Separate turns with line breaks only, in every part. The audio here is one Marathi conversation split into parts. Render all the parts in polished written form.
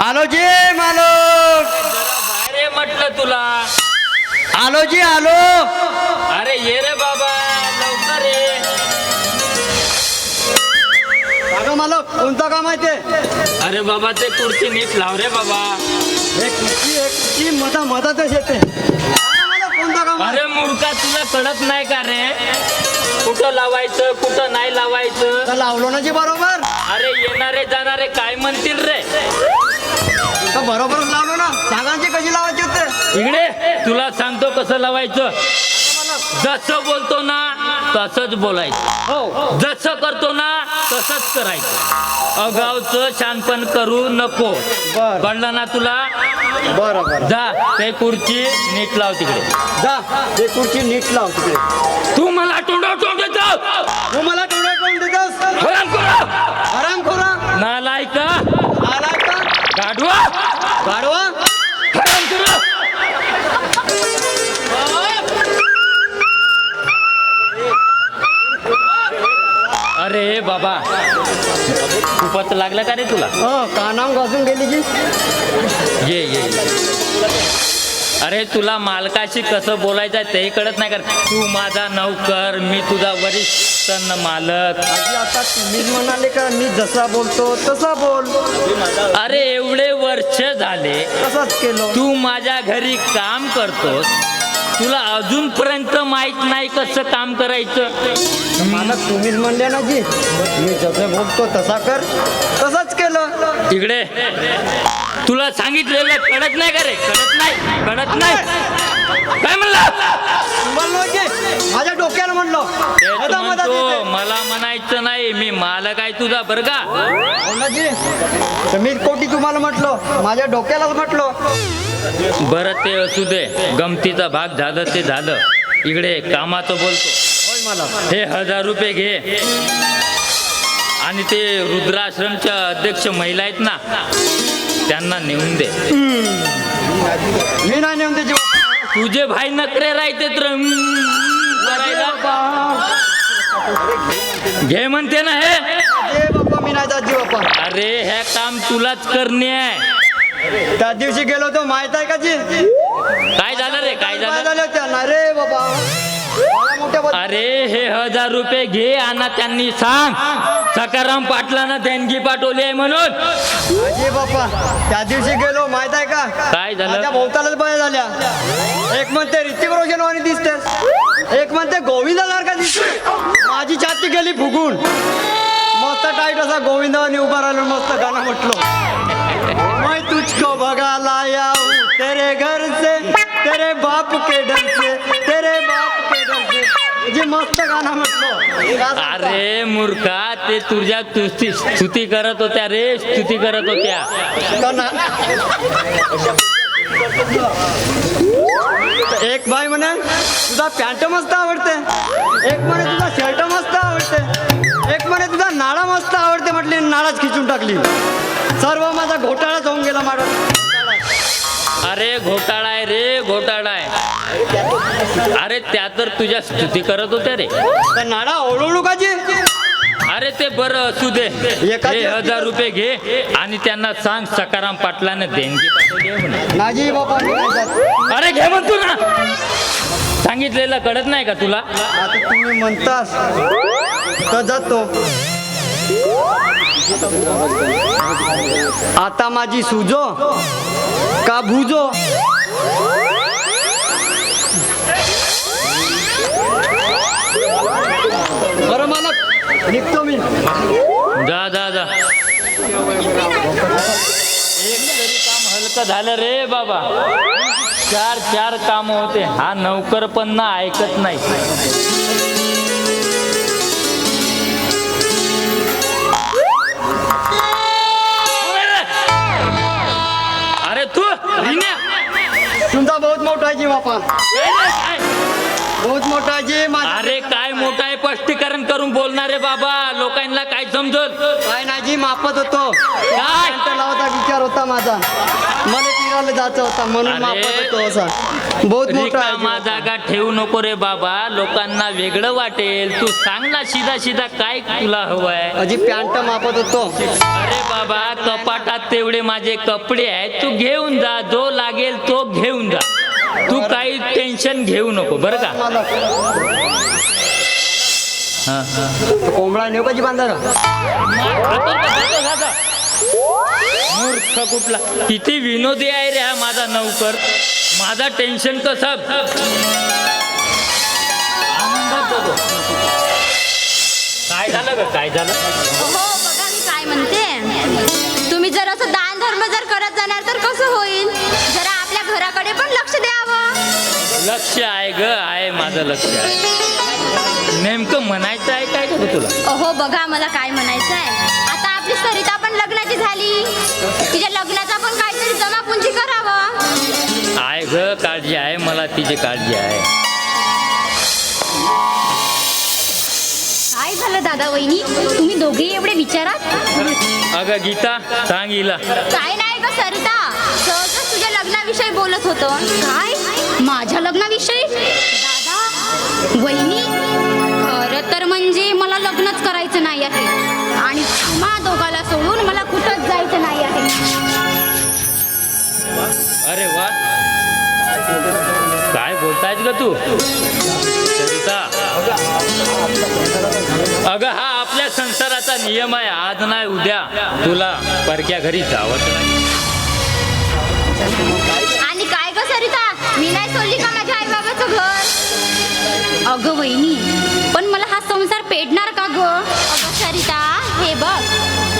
आलो जी मालक.
जरा बाहेर ये म्हटलं तुला.
आलो जी आलो.
अरे ये रे बाबा लवकर ये.
सांगा मालक कोणतं काम आहे ते.
अरे बाबा ते खुर्ची नीट लाव रे बाबा.
एक कुठची मधातच येते. सांगा मालक कोणतं काम आहे.
अरे मूर्खा तुला कळत नाही का रे कुठं लावायचं कुठं नाही लावायचं.
तर लावलो ना जी बरोबर.
अरे येणारे जाणारे काय म्हणतील रे.
तर बरोबरच लावलो ना. सांगायची कशी लावायची होते.
इकडे तुला सांगतो कसं लावायचं. जसं बोलतो ना तसंच बोलायचं.
हो
जसं करतो ना तसंच करायचं. अगावचं शानपण करू नको.
बर
कळलं ना तुला.
बरं बरं
जा ते खुर्ची नीट लाव तिकडे.
जा ते खुर्ची नीट लाव तिकडे.
तू मला तोंडावर तोंड देतो.
तू मला टोळ्या कोण देतोस. आराम खोरा
नालायका
आला का
गाढवा
गाडवा.
हरामखोरा. अरे बाबा खूपच लागलं का रे तुला.
कानाम घासून गेली की.
ये ये अरे तुला मालकाशी कसं बोलायचं आहे तेही कळत नाही का. तू माझा नौकर मी तुझा वरिष्ठ मालक.
आजी आता तुम्हीच म्हणाले का मी जसा बोलतो तसा बोल.
अरे एवढे वर्ष झाले
तसाच केलो.
तू माझ्या घरी काम करतोस. तुला अजूनपर्यंत माहित नाही कसं काम करायचं.
मालक तुम्हीच म्हणले ना जी मी जसं बोलतो तसा कर. तसाच केलं.
इकडे तुला सांगितलेलं कळत नाही का रे. कळत नाही काय म्हणला.
म्हणलो की माझ्या डोक्याला म्हणलो.
ते तू
मधा मधात
म्हणतो
येते.
मला म्हणायचं नाही मी मालक आहे तुझा बरं का.
हो ना जी तर मी कोटी तुम्हाला म्हटलो माझ्या डोक्यालाच म्हटलो.
बरं ते असू दे. गमतीचा भाग झालं ते झालं. इकडे कामाचं बोलतो.
होय मला
हे 1000 रुपये घे आणि ते रुद्राश्रमच्या अध्यक्ष महिला आहेत ना त्यांना नेऊन दे.
मी नाही नेऊन त्याची.
तुझे भाई नकरे राहते तर घे म्हणते ना हे.
बाप्पा मी नाही जात जी बाप्पा.
अरे हे काम तुलाच करणे आहे.
त्या दिवशी गेलो होतो माहित आहे का जी.
काय झालं रे काय झालं.
झालं त्यांना रे बाबा. मला मोठ्या बद-
अरे हे 1000 रुपये घे आणि त्यांनी सांग सकाराम पाटलानं देणगी पाठवली आहे म्हणून.
अरे बाप्पा त्या दिवशी गेलो माहित आहे का.
काय झालं?
माझ्या भोवतालच बया झाल्या. एक म्हणते ऋतिक रोशन वाणी दिसतेस. एक म्हणते गोविंदा सारखा दिसते. माझी छाती गेली फुगून. मस्त टाईट असा गोविंदावानी उभा राहिलो मस्त गाणं म्हटलो. मैं तुझको भगाला आया हूँ तेरे घर से तेरे बाप के डर से तेरे बाप के डर से. जे मस्त गाणं म्हटलो.
अरे मूर्खा ते तुझ्या स्तुती करत होत्या रे. स्तुती करत होत्या.
एक बाई म्हणे तुझा पॅन्ट मस्त आवडते. एक म्हणे तुझा शर्ट मस्त आवडते. एक म्हणे तुझा नाळा मस्त आवडते. म्हटली नाळाच खिचून टाकली. सर्व माझा घोटाळाच होऊन गेला माझा.
अरे घोटाळा आहे रे घोटाळा आहे. अरे त्या तर तुझ्या स्तुती करत होत्या रे.
तर नाळा ओळखू का जी.
अरे ते बरं असू दे.
एका
हे 1000 रुपये घे आणि त्यांना सांग सकाराम पाटलानं देणगी पाठवली आहे म्हणून.
नाजी बाबा मी नाही जात.
अरे घे म्हणतो ना. सांगितलेलं कळत नाही का तुला.
आता तुम्ही म्हणतास तर जातो. आता माझी सुजो का भुजो. बरं मालक निघतो मी.
जा जा जा. एक तरी काम हलकं झालं रे बाबा. 4 काम होते. हा नौकर पण ना ऐकत नाही. अरे तू रिन्या.
तुमचा बहुत मोठा आहे जी बापा. बहुत मोठा आहे जी माझा.
अरे काय मोठा आहे स्पष्टीकरण करून बोलणारे बाबा. लोकांना काय समजल.
काय नाही जी मापत होतो.
काय?
पॅन्ट लावता विचार होता माझा, मला फिरायला जायचं होता म्हणून
अरे.
मापत होतो असा. बहुत मोठा आहे
रिकामा जागा ठेवू नको रे बाबा, लोकांना वेगळं वाटेल. तू सांग ना सीधा सीधा काय तुला हवंय.
अजी पॅन्ट मापत होतो.
अरे बाबा कपाटात तेवढे माझे कपडे आहेत, तू घेऊन जा, जो लागेल तो घेऊन जा. तू काही टेन्शन घेऊ नको बरं का.
मला
हा.
कोंबडा नेऊ का जी बांधारा.
मूर्ख कुठला, किती विनोदी आहे रे हा माझा नौकर. माझा टेन्शन कसा आनंदात जातो. काय झालं ग, काय झालं.
हो बघा मी काय म्हणते, तुम्ही जर असं दान धर्म जर करत जाणार तर कसं होईल. जरा आपल्या घराकडे पण लक्ष द्यावं.
लक्ष आहे ग, आहे माझं लक्ष आहे. नेमकं म्हणायचं आहे काय का तुला.
अहो बघा मला काय म्हणायचं आहे, आता आपली सरिता पण लग्नाची झाली, तिच्या लग्नाचा पण काहीतरी जमापुंजी करावं.
आहे ग, काळजी आहे मला, तिची काळजी आहे.
काय झालं दादा वहिनी, तुम्ही दोघेही एवढे विचारात.
अगं गीता सांग हिला.
काय नाही ग सरिता, सहजच तुझ्या लग्नाविषयी बोलत होतो. काय माझ्या लग्नाविषयी. दादा वहिनी, खरं तर म्हणजे मला लग्नच करायचं नाही आहे आणि तुम्हा दोघाला सोडून मला कुठंच जायचं नाही आहे.
अरे वा, काय बोलतायस ग तू सरिता. अगं हा आपल्या संसाराचा नियम आहे, आज नाही उद्या तुला परक्या घरी जावंच नाही.
आणि काय ग सरिता, मी नाही सोडली का माझ्या आई बाबाचं घर. अगं वहिनी, पण मला हा संसार पेटणार का ग. अगं सरिता हे बघ,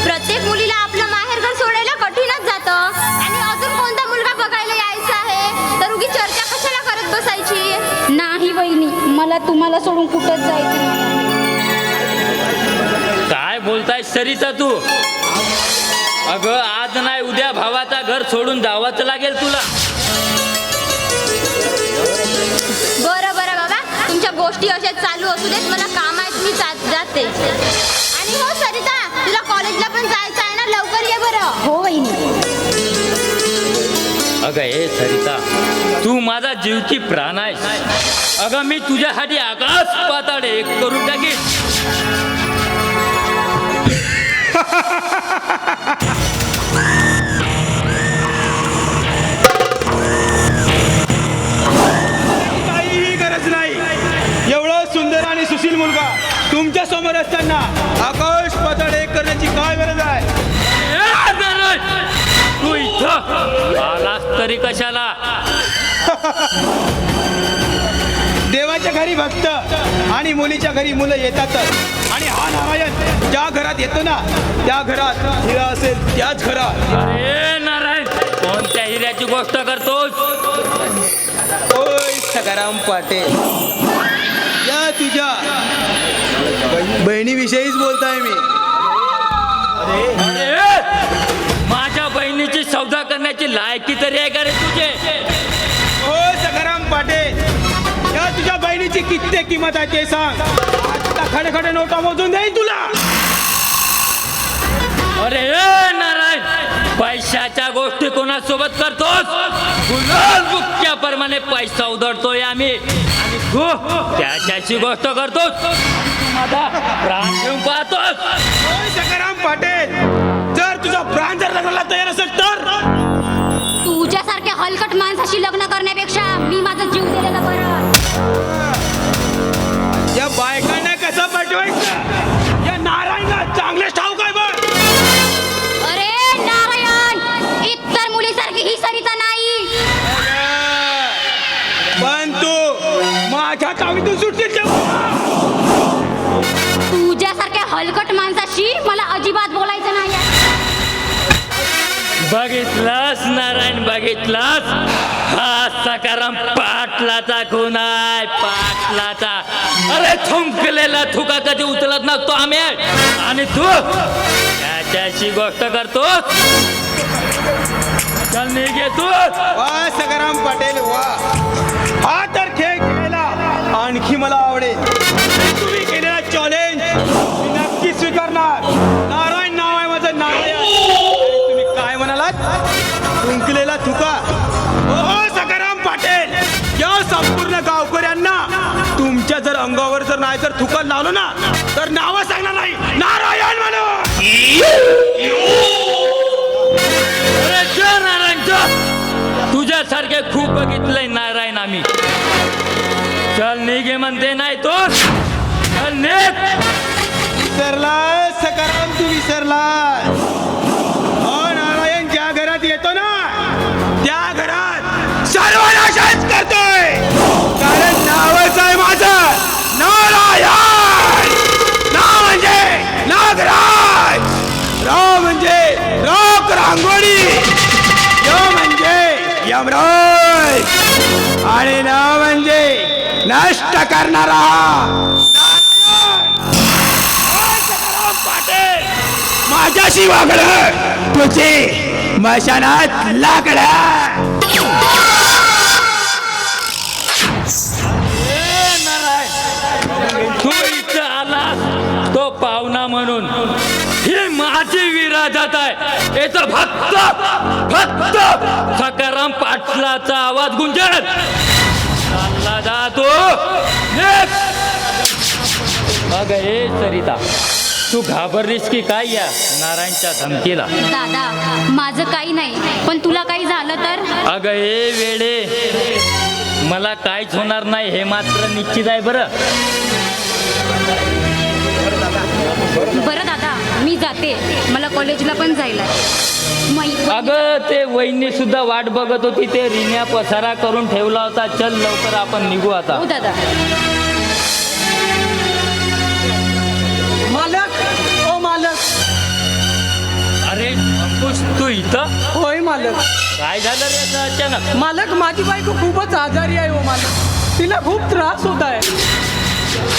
प्रत्येक मुलीला आपलं माहेरघर सोडायला कठीणच जातं आणि अजून कोणता मुलगा बघायला यायचा आहे तर उगी चर्चा कशाला करत बसायची. नाही वहिनी, मला तुम्हाला सोडून कुठंच जायचं नाही.
काय बोलताय सरिता तू. अगं आज नाही उद्या भावाचा घर सोडून जावंच लागेल तुला.
बरं बरं बाबा, तुमच्या गोष्टी अशाच चालू असू देत, मला काम आहेत, मी जाते. आणि हो सरिता, तुला कॉलेजला पण जायचं आहे ना, लवकर ये बरं. हो वहिनी.
अगं ए सरिता, तू माझा जीव की प्राण आहेस. अगं मी तुझ्यासाठी आकाश पाताळ एक करून टाकीन.
काहीही गरज नाही. एवढं सुंदर आणि सुशील मुलगा तुमच्या समोर असताना आकाश पाताळ एक करण्याची काय गरज आहे.
तू इथं आलास तरी कशाला.
देवाच्या घरी भक्त आणि मुलीच्या घरी मुलं येतातच. आणि हा नारायण ज्या घरात येतो ना, त्या घरात हिरा असेल त्याच घरात.
अरे नारायण, कोणत्या हिऱ्याची गोष्ट करतोस.
ओय सखाराम पाटील, या तुझ्या बहिणीविषयीच बोलताय मी.
अरे माझ्या बहिणीची सौदा करण्याची लायकी तरी आहे का रे तुझे.
ओ सखाराम पाटील, या तुझ्या बहिणीची किती किंमत आहे ते सांग. आता खडे खडे नोटा मोजून देईन तुला.
अरे नारायण, पैशाच्या गोष्टी कोणासोबत करतोस. गुलाल बुक्क्याप्रमाणे पैसा उधळतोय आम्ही आणि तू त्याच्याशी गोष्ट करतोस. माझा प्राण घेऊन पाहतोस.
ओय सखाराम पाटील, जर तुझा प्राण जर लग्नाला तयार असेल तर.
तुझ्यासारख्या हलकट माणसाशी लग्न करण्यापेक्षा मी माझा जीव दिलेला बरं.
या बायकांना कसं पटवायचं या नारायणला चांगलेच ठाऊक आहे बघ.
अरे नारायण, इतर मुलीसारखी ही सरिता नाही.
पण तू माझ्या तावीतून सुटलीस तेव्हा.
तुझ्यासारख्या हलकट माणसाशी मला अजिबात बोलायचं नाही.
बघितलास नारायण, बघितलास. हा सकाराम पाटलाचा खून आहे, पाटलाचा. अरे थुंकलेला थुका कधी उचलत नसतो आम्ही आणि तू त्याच्याशी गोष्ट करतो. चल निघे तू.
वा सखाराम पाटील वा, हा तर खेळ खेळायला आणखी मला आवडेल. तुम्ही केलेला चॅलेंज मी नक्की स्वीकारणार. नारायण नाव आहे माझं, नारायण. तुम्ही काय म्हणाला. नाही जर थुकत लावलं ना तर नाव सांगणार नाही नारायण म्हणून.
अरे जा नारायण जा. तुझ्यासारखे खूप बघितलंय नारायण आम्ही. चल निघे म्हणते नाही तो. चल निघ.
विसरलास सकाराम तू विसरलास. नारायण ज्या घरात येतो ना त्या घरात सर्वनाशच करतोय. कारण नावच आहे माझं नारायण. नाव म्हणजे नागराज. राव म्हणजे रोक रांगोळी. य म्हणजे यमराज. आणि नाव म्हणजे नष्ट करणारा माझ्याशी वागलं तुझे मशानात लाकडं.
तू इथं आलास तो पाहुणा म्हणून. ही माझी विराजत आहे. याचा फक्त फक्त सकाराम पाटलाचा आवाज गुंजत चालला जातो. अग हे सरिता तू घाबरलीस की काय या नारायणच्या धमकीला?
दादा माझं काही नाही, पण तुला काही झालं तर?
अगं हे वेडे मला काहीच होणार नाही हे मात्र निश्चित आहे. बरं
बरं दादा मी जाते, मला कॉलेजला पण जायला.
अगं ते वहिनी सुद्धा वाट बघत होती. ते रिन्या पसारा करून ठेवला होता. चल लवकर आपण निघू आता.
हो दादा.
मालक ओ मालक.
अरे अंकुश तू इथं?
होय मालक.
काय झालं रे असं अचानक?
मालक माझी बायको खूपच आजारी आहे हो मालक. तिला खूप त्रास होत आहे.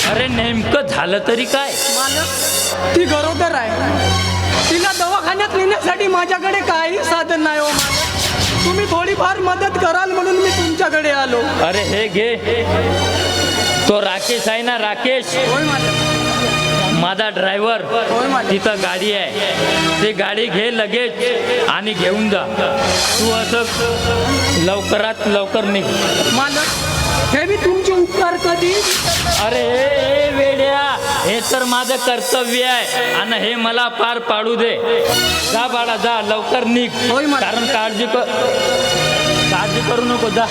अरे नेमकं झालं तरी काय?
मालक ती गरोदर आहे. तिला दवाखान्यात नेण्यासाठी माझ्याकडे काही साधन नाही हो मालक. तुम्ही थोडीफार मदत कराल म्हणून मी तुमच्याकडे आलो.
अरे हे घे. तो राकेश आहे ना राकेश,
होय मालक.
माझा ड्रायव्हर.
होय मालक.
तिथं गाडी आहे. ती गाडी घे लगेच आणि घेऊन जा. तू असं लवकरात लवकर निघ.
मालक हे मी तुमचे उपकार कधी.
अरे हे वेड्या हे तर माझं कर्तव्य आहे आणि हे मला पार पाडू दे. जा बाळा जा लवकर निघ.
होय मालक.
कारण काळजी करू नको. जा.